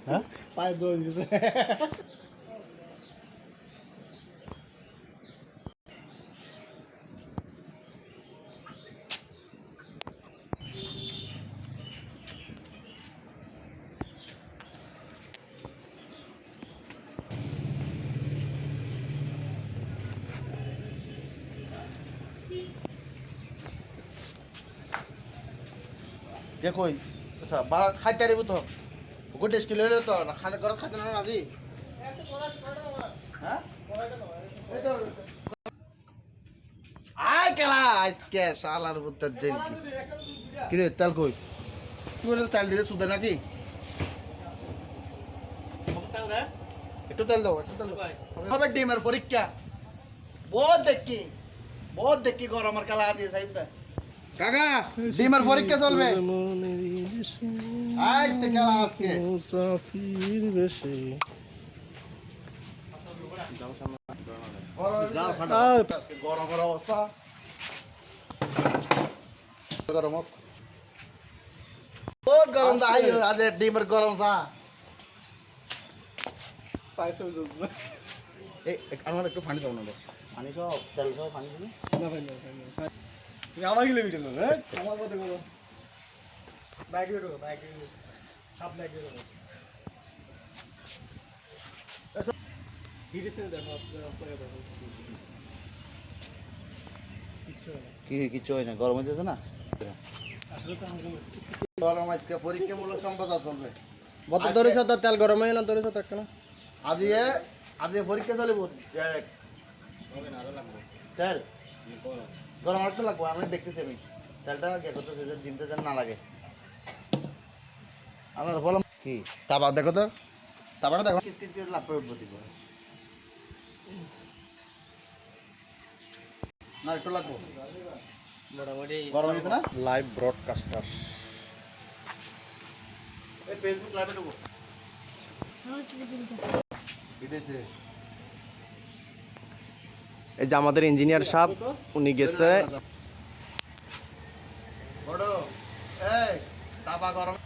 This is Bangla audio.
হ্যাঁ পায়ে দৌড় দিছে কে কই আচ্ছা বা খাইতে দিব তো গোটে স্কিল হলে তো খাতে ঘর খাতে না আজি হ্যাঁ এই তো আয় কেলা আজকে শালার বুদ্ধ জেল কি রে তেল কই তুই তেল দিলে সুদে নাকি একটু তেল দাও একটু তেল হবে ডিমের পরীক্ষা বহুত দেখি গরমের কালা আছে সাইড কাকা ডিমের পরীক্ষা চলবে আইতে খেলা আজকে মুসাফির বেশে গরমের অবস্থা গরম বহুত গরম দাই আজ ডিমের গরম চা পাইছে জ্বলছে এই আমার একটু পানি দাও না পানি খাও তেল খাও পানি দিবি না ভাই না তুমি আমার গিলে ভিডিও না হ্যাঁ আমার কথা বলো ব্যাগ ভিডিও সব ব্যাগ ভিডিও হিরেছে দেখো আপনারা দেখো কিছু হয় না গরম হইতেছে না আসলে তো আমাকে গরম আজকে পরীক্ষামূলক সম্পাদনা চলবে বত ধরেছ তো তেল গরম হয়ে না ধরেছ তো কেন আজকে পরীক্ষা চলবে তেল গরম আর তো লাগবে আমি দেখতেছি আমি তেলটা কে করতেছে যে ডিমটা যেন না লাগে আমার বললাম কি তাবা দেখো তো তাবাটা দেখো কিস কিস করে লাভ করে উঠবো দিকে না একটু লাগবো মোটামুটি গরম হয়েছে না লাইভ ব্রডকাস্টার এই ফেসবুক লাইভে ঢুকো বিদেশে এই যে আমাদের ইঞ্জিনিয়ার সাহেব উনি গেছে বড় এই তাবা গরম